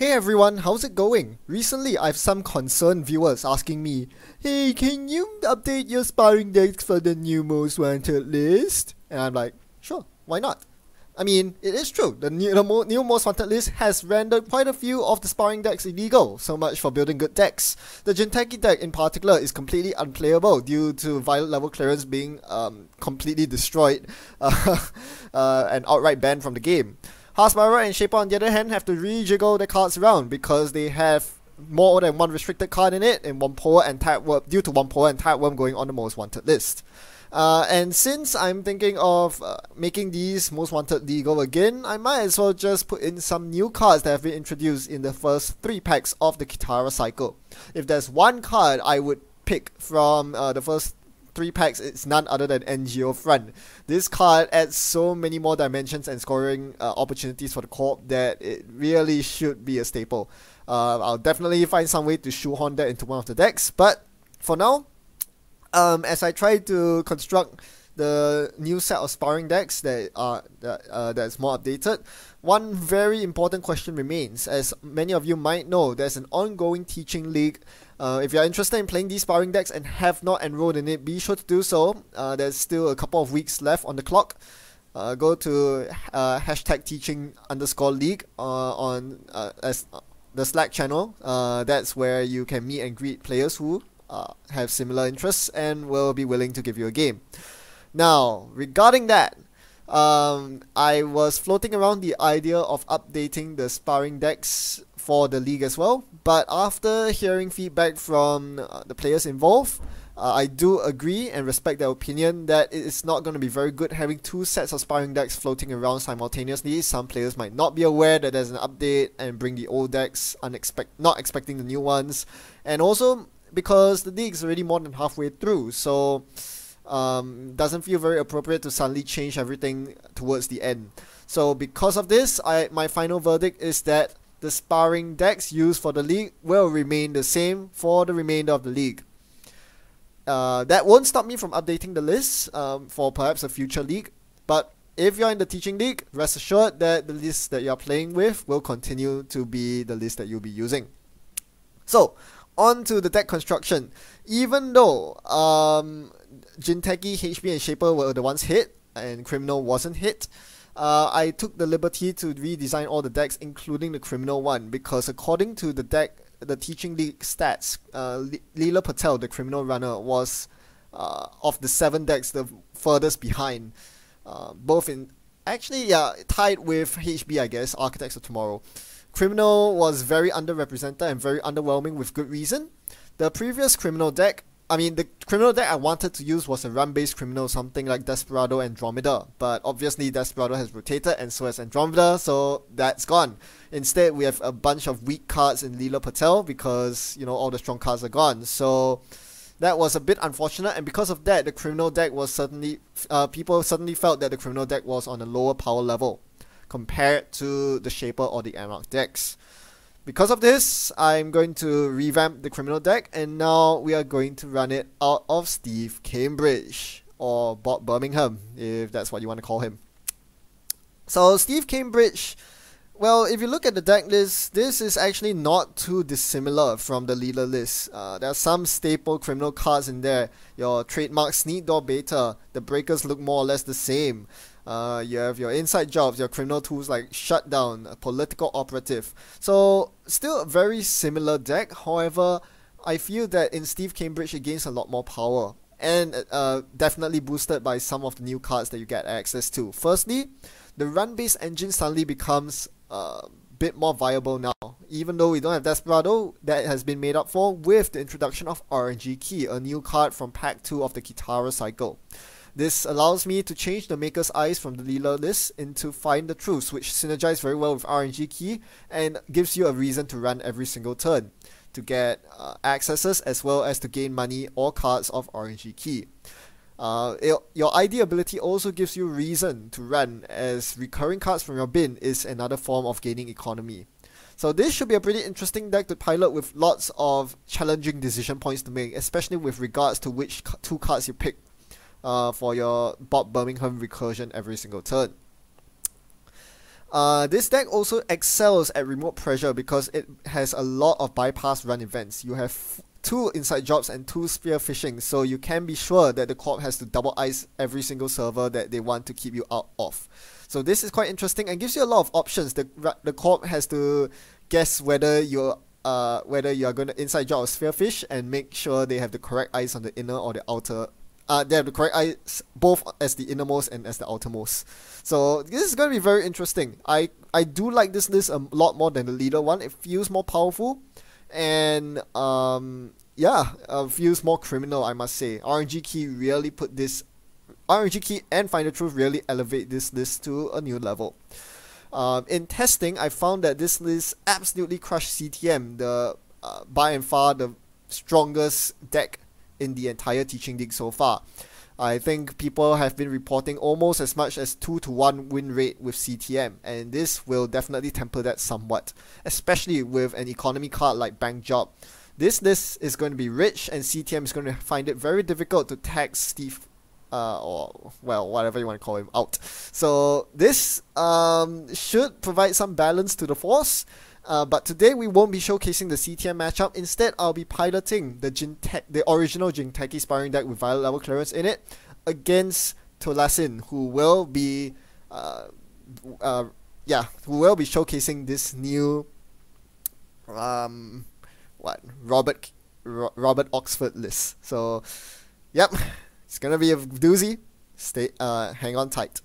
Hey everyone, how's it going? Recently, I've some concerned viewers asking me, "Hey, can you update your sparring decks for the new most wanted list?" And I'm like, sure, why not? I mean, it is true, the new most wanted list has rendered quite a few of the sparring decks illegal, so much for building good decks. The Jinteki deck in particular is completely unplayable due to violet level clearance being completely destroyed and outright banned from the game. Hasbara and Shaper on the other hand have to rejiggle their cards around because they have more than one restricted card in it, and one power and tap worm due to one power and tap worm going on the most wanted list. And since I'm thinking of making these most wanted legal again, I might as well just put in some new cards that have been introduced in the first 3 packs of the Kitara cycle. If there's one card I would pick from the first 3 packs, it's none other than NGO Front. This card adds so many more dimensions and scoring opportunities for the corp that it really should be a staple. I'll definitely find some way to shoehorn that into one of the decks, but for now, as I try to construct the new set of sparring decks that's more updated, one very important question remains. As many of you might know, there's an ongoing teaching league. If you're interested in playing these sparring decks and have not enrolled in it, be sure to do so. There's still a couple of weeks left on the clock. Go to hashtag teaching_league on as the Slack channel. That's where you can meet and greet players who have similar interests and will be willing to give you a game. Now, regarding that, I was floating around the idea of updating the sparring decks for the league as well, but after hearing feedback from the players involved, I do agree and respect their opinion that it is not going to be very good having 2 sets of sparring decks floating around simultaneously. Some players might not be aware that there's an update and bring the old decks not expecting the new ones, and also because the league is already more than halfway through, so doesn't feel very appropriate to suddenly change everything towards the end. So because of this, my final verdict is that the sparring decks used for the league will remain the same for the remainder of the league. That won't stop me from updating the list for perhaps a future league, but if you're in the teaching league, rest assured that the list that you're playing with will continue to be the list that you'll be using. So, on to the deck construction. Even though Jinteki, HB and Shaper were the ones hit and Criminal wasn't hit, I took the liberty to redesign all the decks, including the Criminal one, because according to the Teaching League stats, Leela Patel, the Criminal runner, was of the 7 decks the furthest behind, both in tied with HB, I guess, Architects of Tomorrow. Criminal was very underrepresented and very underwhelming with good reason. The previous Criminal deck, the Criminal deck I wanted to use was a run-based Criminal, something like Desperado Andromeda, but obviously Desperado has rotated and so has Andromeda, so that's gone. Instead, we have a bunch of weak cards in Leela Patel because, all the strong cards are gone, so that was a bit unfortunate, and because of that, the Criminal deck was people suddenly felt that the Criminal deck was on a lower power level compared to the Shaper or the Anarch decks. Because of this, I'm going to revamp the Criminal deck, and now we are going to run it out of Steve Cambridge, or Bob Birmingham, if that's what you want to call him. So Steve Cambridge, well, if you look at the deck list, this is actually not too dissimilar from the leader list. There are some staple Criminal cards in there. Your trademark Sneak Door Beta, the breakers look more or less the same. You have your inside jobs, your criminal tools like Shutdown, Political Operative. So, still a very similar deck. However, I feel that in Steve Cambridge it gains a lot more power, and definitely boosted by some of the new cards that you get access to. Firstly, the run-based engine suddenly becomes a bit more viable now. Even though we don't have Desperado, that has been made up for with the introduction of RNG Key, a new card from Pack 2 of the Kitara cycle. This allows me to change the Maker's Eyes from the Leela list into Find the Truths, which synergize very well with RNG Key and gives you a reason to run every single turn to get accesses as well as to gain money or cards of RNG Key. Your ID ability also gives you reason to run, as recurring cards from your bin is another form of gaining economy. So this should be a pretty interesting deck to pilot with lots of challenging decision points to make, especially with regards to which 2 cards you pick for your Bob Birmingham recursion every single turn. This deck also excels at remote pressure because it has a lot of bypass run events. You have 2 inside jobs and 2 spear fishing, so you can be sure that the co-op has to double ice every single server that they want to keep you out of. So this is quite interesting and gives you a lot of options. The co-op has to guess whether you are going to inside job or spear fish and make sure they have the correct ice on the inner or the outer. They have the correct ice both as the innermost and as the outermost. So this is going to be very interesting. I do like this list a lot more than the leader one. It feels more powerful, and feels more criminal, I must say. RNG Key and Find the Truth really elevate this list to a new level. In testing, I found that this list absolutely crushed CTM, by and far the strongest deck in the entire teaching league so far. I think people have been reporting almost as much as 2-to-1 win rate with CTM, and this will definitely temper that somewhat, especially with an economy card like Bank Job. This list is going to be rich, and CTM is going to find it very difficult to tag Steve, or well, whatever you want to call him, out. So this should provide some balance to the force. But today we won't be showcasing the CTM matchup. Instead, I'll be piloting the original Jinteki Sparring deck with Violet level clearance in it against Tolasin, who will be showcasing this new Robert Oxford list. So yep, it's gonna be a doozy. Hang on tight.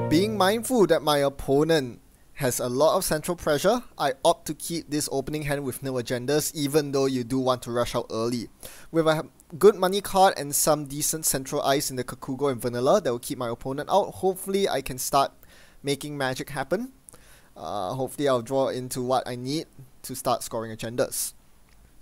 Being mindful that my opponent has a lot of central pressure, I opt to keep this opening hand with no agendas, even though you do want to rush out early. With a good money card and some decent central ice in the Kakugo and Vanilla that will keep my opponent out, hopefully I can start making magic happen. Hopefully I'll draw into what I need to start scoring agendas.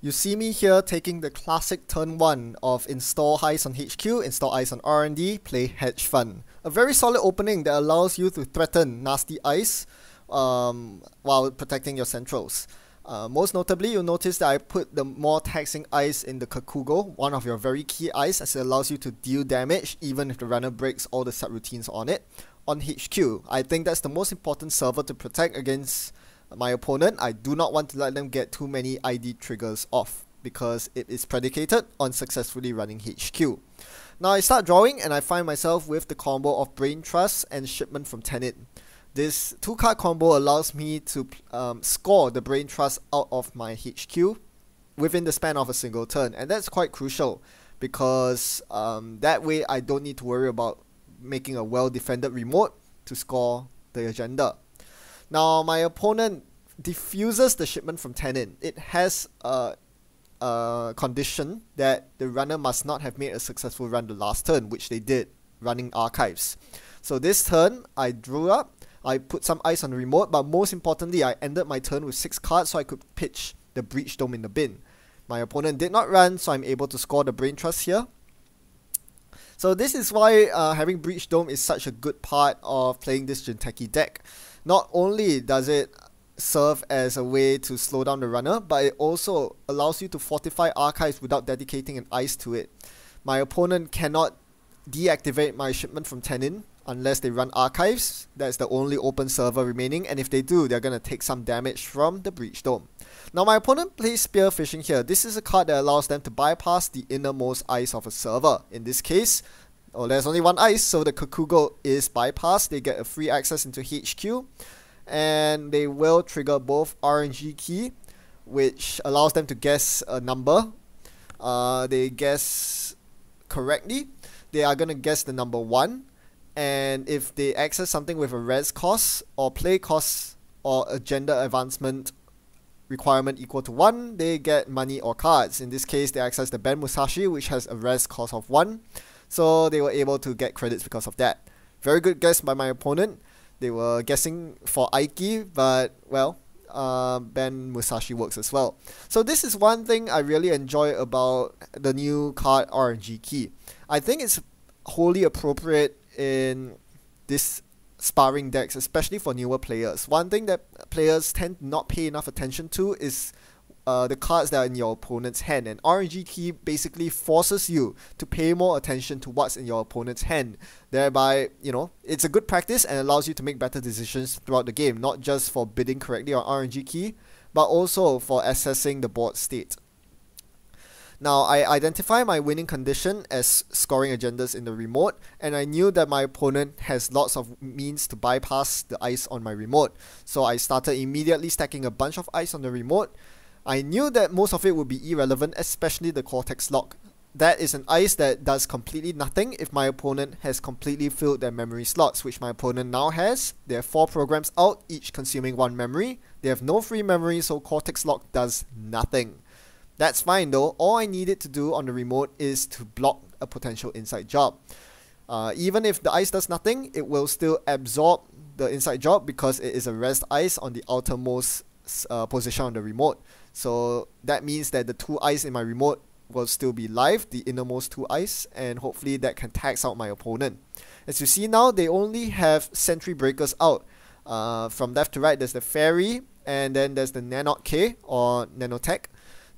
You see me here taking the classic turn 1 of install ice on HQ, install ice on R&D, play hedge fund. A very solid opening that allows you to threaten nasty ice while protecting your centrals. Most notably, you'll notice that I put the more taxing ice in the Kakugo, one of your very key ice, as it allows you to deal damage even if the runner breaks all the subroutines on it. On HQ, I think that's the most important server to protect against my opponent. I do not want to let them get too many ID triggers off because it is predicated on successfully running HQ. Now I start drawing and I find myself with the combo of Brain Trust and Shipment from Tenet. This 2-card combo allows me to score the Brain Trust out of my HQ within the span of a single turn, and that's quite crucial because that way I don't need to worry about making a well-defended remote to score the agenda. Now my opponent diffuses the Shipment from Tenet. It has a condition that the runner must not have made a successful run the last turn, which they did, running Archives. So this turn, I drew up, I put some ice on the remote, but most importantly, I ended my turn with 6 cards so I could pitch the Breach Dome in the bin. My opponent did not run, so I'm able to score the Brain Trust here. So this is why having Breach Dome is such a good part of playing this Jinteki deck. Not only does it serve as a way to slow down the runner, but it also allows you to fortify Archives without dedicating an ice to it. My opponent cannot deactivate my Shipment from Tenet unless they run Archives. That's the only open server remaining, and if they do, they're going to take some damage from the Breach Dome. Now my opponent plays Spear Fishing here. This is a card that allows them to bypass the innermost ice of a server. In this case, there's only one ice, so the Kakugo is bypassed. They get a free access into HQ, and they will trigger both RNG Key, which allows them to guess a number. They guess correctly. They are going to guess the number 1, and if they access something with a res cost or play cost or agenda advancement requirement equal to 1, they get money or cards. In this case, they access the Ben Musashi, which has a res cost of 1, so they were able to get credits because of that. Very good guess by my opponent. They were guessing for Aiki, but well, Ben Musashi works as well. So this is one thing I really enjoy about the new card RNG Key. I think it's wholly appropriate in this sparring decks, especially for newer players. One thing that players tend to not pay enough attention to is the cards that are in your opponent's hand, and RNG key basically forces you to pay more attention to what's in your opponent's hand. Thereby, it's a good practice and allows you to make better decisions throughout the game, not just for bidding correctly on RNG key, but also for assessing the board state. Now, I identify my winning condition as scoring agendas in the remote, and I knew that my opponent has lots of means to bypass the ice on my remote. So I started immediately stacking a bunch of ice on the remote. I knew that most of it would be irrelevant, especially the Cortex lock. That is an ice that does completely nothing if my opponent has completely filled their memory slots, which my opponent now has. They have 4 programs out, each consuming 1 memory. They have no free memory, so Cortex lock does nothing. That's fine though. All I needed to do on the remote is to block a potential inside job. Even if the ice does nothing, it will still absorb the inside job because it is a rest ice on the outermost position on the remote. So that means that the 2 ice in my remote will still be live, the innermost 2 ice, and hopefully that can tax out my opponent. As you see now, they only have sentry breakers out. From left to right, there's the fairy, and then there's the Nanot K or Nanotech,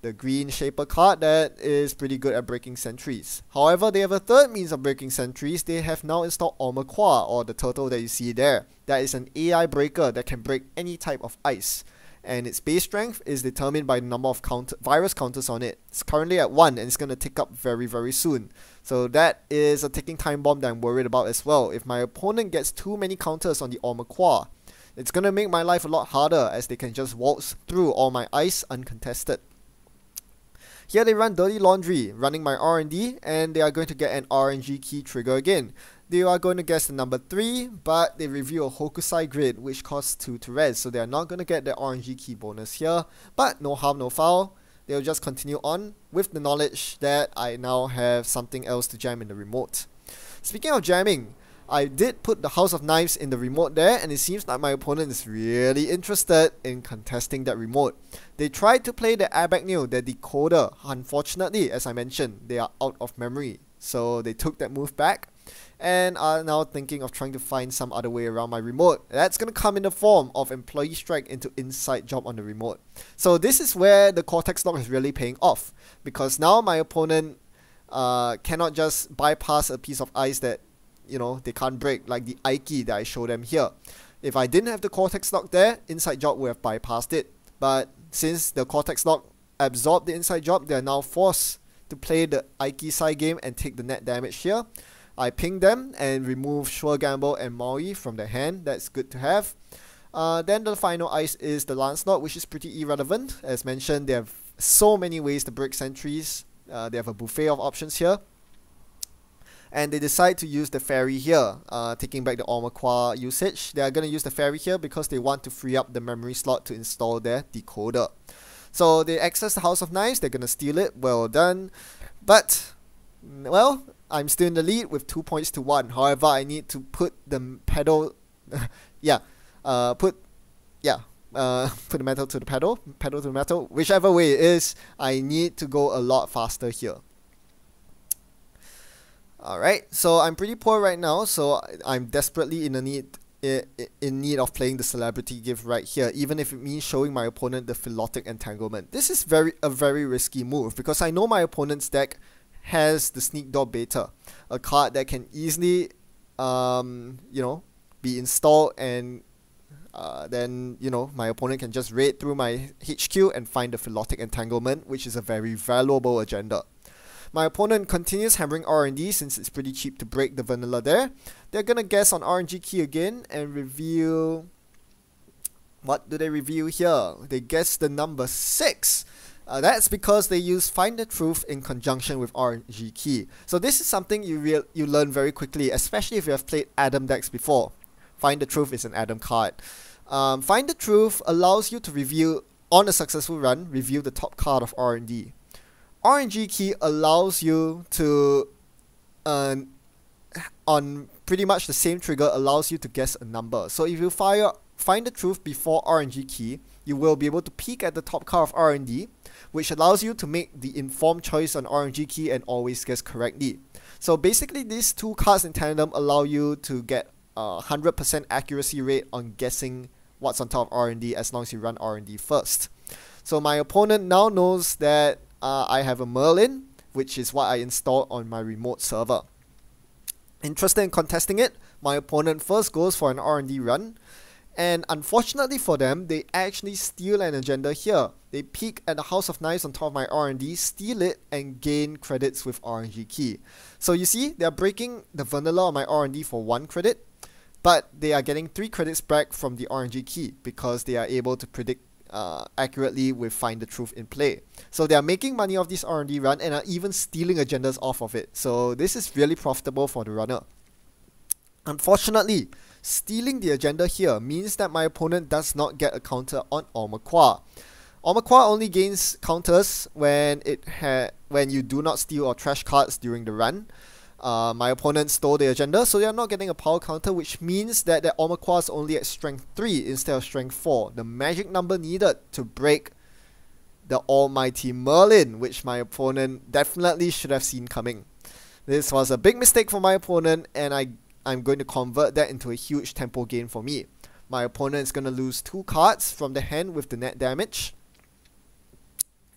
the green shaper card that is pretty good at breaking sentries. However, they have a third means of breaking sentries. They have now installed Omaqua, or the turtle that you see there. That is an AI breaker that can break any type of ice, and its base strength is determined by the number of virus counters on it. It's currently at 1 and it's going to tick up very, very soon. So that is a ticking time bomb that I'm worried about as well. If my opponent gets too many counters on the Omaqua, it's going to make my life a lot harder, as they can just waltz through all my ice uncontested. Here they run Dirty Laundry, running my R&D, and they are going to get an RNG key trigger again. They are going to guess the number 3, but they reveal a Hokusai grid, which costs 2 to res, so they are not going to get the RNG key bonus here, but no harm, no foul. They'll just continue on with the knowledge that I now have something else to jam in the remote. Speaking of jamming, I did put the House of Knives in the remote there, and it seems like my opponent is really interested in contesting that remote. They tried to play the Abagnew, the decoder. Unfortunately, as I mentioned, they are out of memory, so they took that move back and are now thinking of trying to find some other way around my remote. That's going to come in the form of Employee Strike into Inside Job on the remote. So this is where the Cortex lock is really paying off, because now my opponent cannot just bypass a piece of ice that they can't break, like the Aiki that I showed them here. If I didn't have the Cortex lock there, Inside Job would have bypassed it. But since the Cortex lock absorbed the Inside Job, they are now forced to play the Aiki side game and take the net damage here. I ping them and remove Sure Gamble and Maui from their hand. That's good to have. Then the final ice is the Lancelot, which is pretty irrelevant. As mentioned, they have so many ways to break sentries. They have a buffet of options here. And they decide to use the fairy here, taking back the Omaqua usage. They are going to use the fairy here because they want to free up the memory slot to install their decoder. So they access the House of Knives, they're going to steal it, well done. But, well, I'm still in the lead with 2 points to 1. However, I need to put the pedal, put the metal to the pedal to the metal, whichever way it is, I need to go a lot faster here. Alright, so I'm pretty poor right now, so I'm desperately in need of playing the Celebrity Gift right here, even if it means showing my opponent the Philotic Entanglement. This is a very risky move, because I know my opponent's deck has the Sneak Door Beta, a card that can easily, be installed, and then, my opponent can just raid through my HQ and find the Philotic Entanglement, which is a very valuable agenda. My opponent continues hammering R&D since it's pretty cheap to break the vanilla there. They're gonna guess on RNG key again and reveal... What do they reveal here? They guess the number 6. That's because they use Find the Truth in conjunction with RNG key. So this is something you learn very quickly, especially if you have played Adam decks before. Find the Truth is an Adam card. Find the Truth allows you to reveal, on a successful run, reveal the top card of R&D. RNG key allows you to, on pretty much the same trigger, allows you to guess a number. So if you Find the Truth before RNG key, you will be able to peek at the top card of R&D, which allows you to make the informed choice on RNG key and always guess correctly. So basically, these 2 cards in tandem allow you to get a 100% accuracy rate on guessing what's on top of R&D as long as you run R&D first. So my opponent now knows that I have a Merlin, which is what I installed on my remote server. Interested in contesting it, my opponent first goes for an R&D run, and unfortunately for them, they actually steal an agenda here. They peek at the House of Knives on top of my R&D, steal it, and gain credits with RNG key. So you see, they are breaking the vanilla on my R&D for 1 credit, but they are getting 3 credits back from the RNG key because they are able to predict accurately with Find the Truth in play. So they are making money off this R&D run and are even stealing agendas off of it. So this is really profitable for the runner. Unfortunately, stealing the agenda here means that my opponent does not get a counter on Omakwa. Omakwa only gains counters when you do not steal or trash cards during the run. My opponent stole the agenda, so they are not getting a power counter, which means that the Omakwa is only at strength 3 instead of strength 4. The magic number needed to break the almighty Merlin, which my opponent definitely should have seen coming. This was a big mistake for my opponent, and I'm going to convert that into a huge tempo gain for me. My opponent is going to lose 2 cards from the hand with the net damage,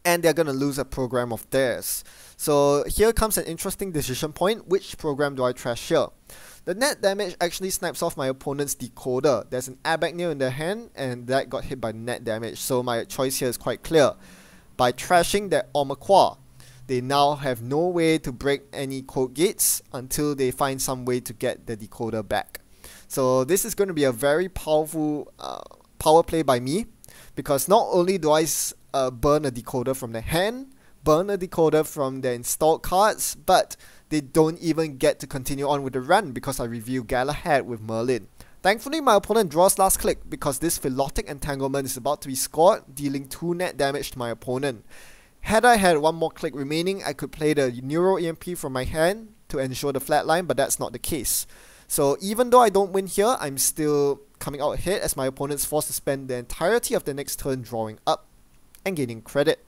and they're going to lose a program of theirs. So here comes an interesting decision point. Which program do I trash here? The net damage actually snipes off my opponent's decoder. There's an Abagnail in their hand, and that got hit by net damage. So my choice here is quite clear. By trashing that Omakwa, they now have no way to break any code gates until they find some way to get the decoder back. So this is going to be a very powerful power play by me, because not only do I burn a decoder from the hand, burn a decoder from the installed cards, but they don't even get to continue on with the run because I reveal Galahad with Merlin. Thankfully, my opponent draws last click because this Philotic Entanglement is about to be scored, dealing 2 net damage to my opponent. Had I had 1 more click remaining, I could play the Neuro EMP from my hand to ensure the flatline, but that's not the case. So even though I don't win here, I'm still coming out ahead as my opponent is forced to spend the entirety of the next turn drawing up and gaining credit.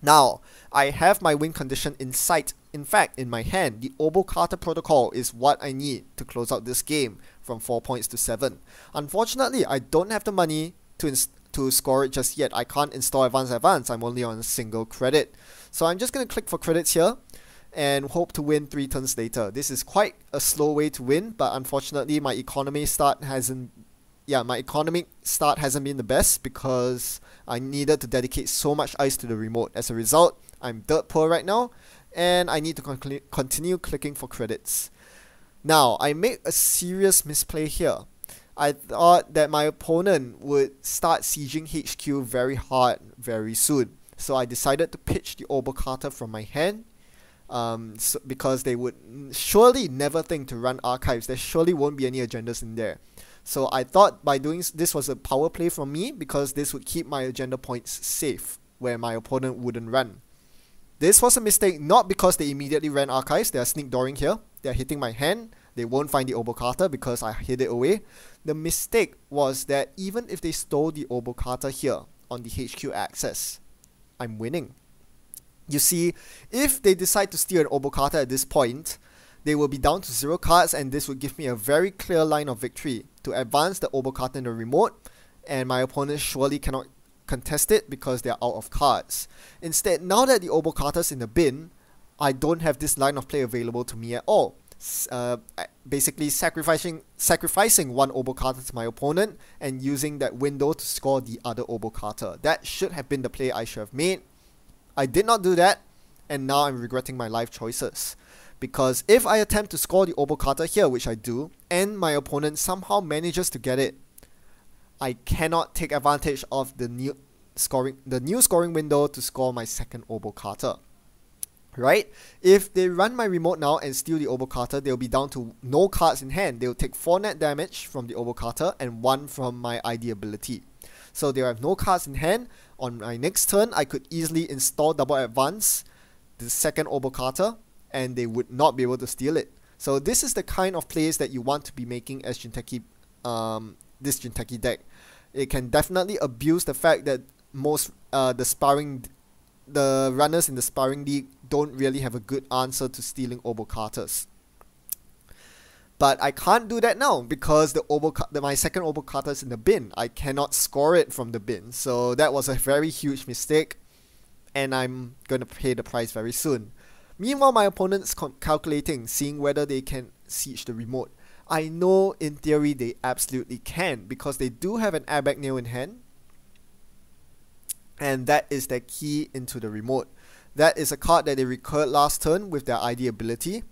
Now, I have my win condition in sight. In fact, in my hand, the Obo-Kata Protocol is what I need to close out this game from 4 points to 7. Unfortunately, I don't have the money to score it just yet. I can't install Advance. I'm only on a single credit. So I'm just going to click for credits here and hope to win 3 turns later. This is quite a slow way to win, but unfortunately my economic start hasn't been the best because I needed to dedicate so much ice to the remote. As a result, I'm dirt poor right now, and I need to continue clicking for credits. Now, I made a serious misplay here. I thought that my opponent would start sieging HQ very hard very soon. So I decided to pitch the Obo-Kata from my hand, because they would surely never think to run archives. There surely won't be any agendas in there. So I thought by doing this was a power play from me because this would keep my agenda points safe where my opponent wouldn't run. This was a mistake not because they immediately ran archives. They are sneak dooring here. They are hitting my hand. They won't find the Obo-Kata because I hid it away. The mistake was that even if they stole the Obo-Kata here on the HQ access, I'm winning. You see, if they decide to steal an Obo-Kata at this point, they will be down to 0 cards, and this would give me a very clear line of victory to advance the Obo-Kata in the remote, and my opponent surely cannot contest it because they are out of cards. Instead, now that the Obo-Kata is in the bin, I don't have this line of play available to me at all. Basically sacrificing 1 Obo-Kata to my opponent and using that window to score the other Obo-Kata. That should have been the play I should have made. I did not do that, and now I'm regretting my life choices. Because if I attempt to score the Obo-Kata here, which I do, and my opponent somehow manages to get it, I cannot take advantage of the new scoring window to score my second Obo-Kata. Right? If they run my remote now and steal the Obo-Kata, they'll be down to no cards in hand. They'll take 4 net damage from the Obo-Kata and 1 from my ID ability. So they'll have no cards in hand. On my next turn, I could easily install double advance, the second Obo-Kata, and they would not be able to steal it. So this is the kind of plays that you want to be making as Jinteki, this Jinteki deck. It can definitely abuse the fact that most the runners in the Sparring League don't really have a good answer to stealing Obo-Katas. But I can't do that now because my second Obokata is in the bin. I cannot score it from the bin. So that was a very huge mistake, and I'm going to pay the price very soon. Meanwhile, my opponent's calculating, seeing whether they can siege the remote. I know in theory they absolutely can because they do have an airbag nail in hand, and that is their key into the remote. That is a card that they recurred last turn with their ID ability.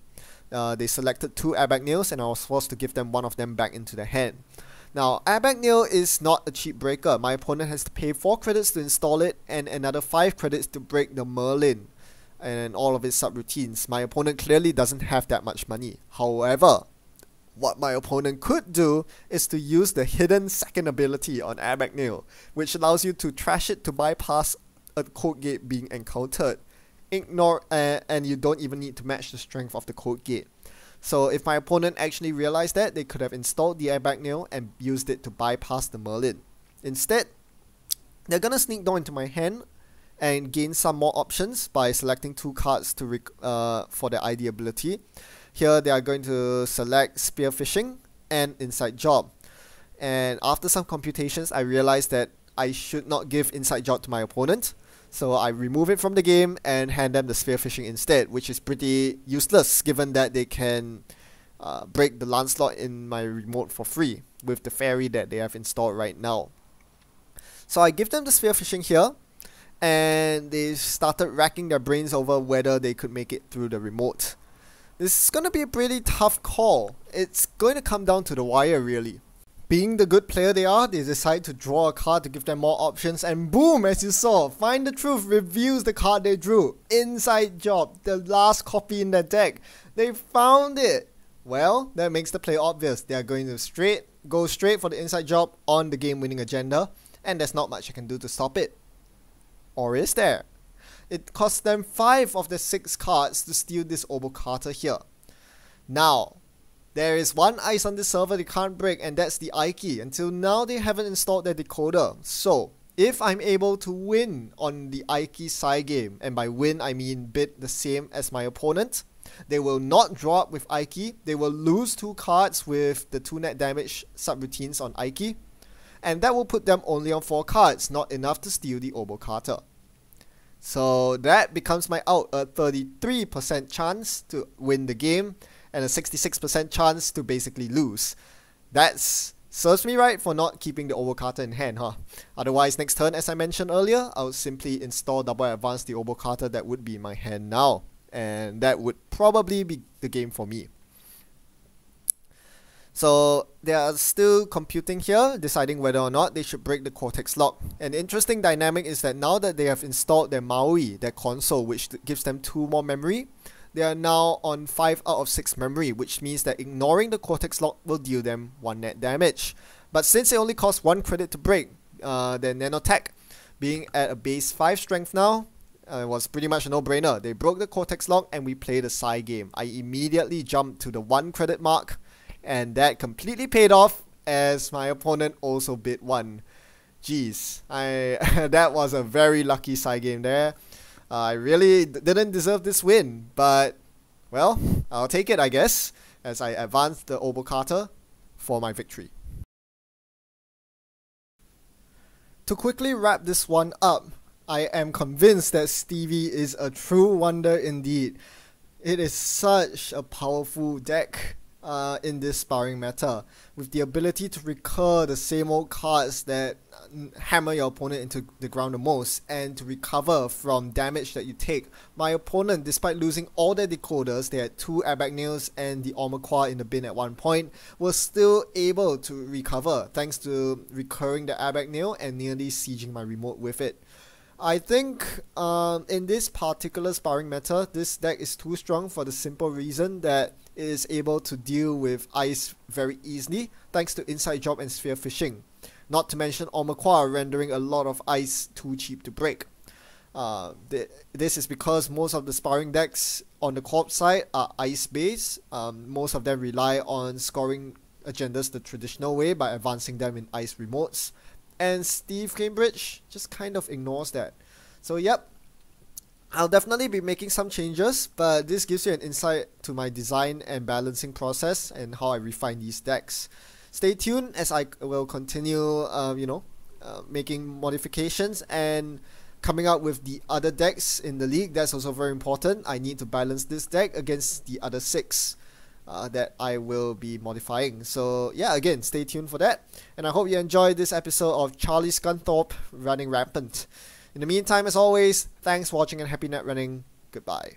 They selected 2 airbag nails and I was forced to give them one of them back into their hand. Now, airbag nail is not a cheap breaker. My opponent has to pay 4 credits to install it and another 5 credits to break the Merlin and all of its subroutines. My opponent clearly doesn't have that much money. However, what my opponent could do is to use the hidden second ability on airbag nail, which allows you to trash it to bypass a code gate being encountered. And you don't even need to match the strength of the code gate. So if my opponent actually realized that, they could have installed the airbag nail and used it to bypass the Merlin. Instead, they're gonna sneak down into my hand and gain some more options by selecting 2 cards to for their ID ability. Here they are going to select Spearfishing and Inside Job. And after some computations, I realized that I should not give Inside Job to my opponent. So I remove it from the game and hand them the Spearfishing instead, which is pretty useless given that they can break the Lancelot in my remote for free with the fairy that they have installed right now. So I give them the Spearfishing here, and they started racking their brains over whether they could make it through the remote. This is going to be a pretty tough call. It's going to come down to the wire really. Being the good player they are, they decide to draw a card to give them more options, and boom, as you saw, Find the Truth reveals the card they drew. Inside Job, the last copy in their deck. They found it! Well, that makes the play obvious. They are going to go straight for the Inside Job on the game-winning agenda, and there's not much I can do to stop it. Or is there? It costs them 5 of the 6 cards to steal this Obokata here. Now, there is one ice on this server they can't break, and that's the Aiki. Until now, they haven't installed their decoder. So, if I'm able to win on the Aiki side game, and by win I mean bid the same as my opponent, they will not draw up with Aiki. They will lose 2 cards with the 2 net damage subroutines on Aiki, and that will put them only on 4 cards, not enough to steal the Obokata. So that becomes my out, a 33% chance to win the game, and a 66% chance to basically lose. That serves me right for not keeping the Obokata in hand, huh? Otherwise, next turn, as I mentioned earlier, I would simply install double advance the Obokata that would be in my hand now. And that would probably be the game for me. So they are still computing here, deciding whether or not they should break the Cortex lock. An interesting dynamic is that now that they have installed their Maui, their console, which gives them 2 more memory, they are now on 5 out of 6 memory, which means that ignoring the Cortex lock will deal them 1 net damage. But since it only costs 1 credit to break, their Nanotech, being at a base 5 strength now, it was pretty much a no-brainer. They broke the Cortex lock and we played a side game. I immediately jumped to the 1 credit mark, and that completely paid off as my opponent also bid 1. Jeez, that was a very lucky side game there. I really didn't deserve this win, but, well, I'll take it I guess, as I advanced the Obokata for my victory. To quickly wrap this one up, I am convinced that Stevie is a true wonder indeed. It is such a powerful deck in this sparring meta, with the ability to recur the same old cards that hammer your opponent into the ground the most, and to recover from damage that you take. My opponent, despite losing all their decoders, they had 2 airbag nails and the Omaqua in the bin at one point, was still able to recover thanks to recurring the airbag nail and nearly sieging my remote with it. I think in this particular sparring meta, this deck is too strong for the simple reason that it is able to deal with ice very easily thanks to Inside Job and Spearfishing. Not to mention Omaqua rendering a lot of ice too cheap to break. This is because most of the sparring decks on the corpse side are ice based. Most of them rely on scoring agendas the traditional way by advancing them in ice remotes. And Steve Cambridge just kind of ignores that. So yep, I'll definitely be making some changes, but this gives you an insight to my design and balancing process and how I refine these decks. Stay tuned as I will continue, making modifications and coming out with the other decks in the league. That's also very important. I need to balance this deck against the other 6 that I will be modifying. So yeah, again, stay tuned for that. And I hope you enjoyed this episode of Charlie Scunthorpe running rampant. In the meantime, as always, thanks for watching and happy net running. Goodbye.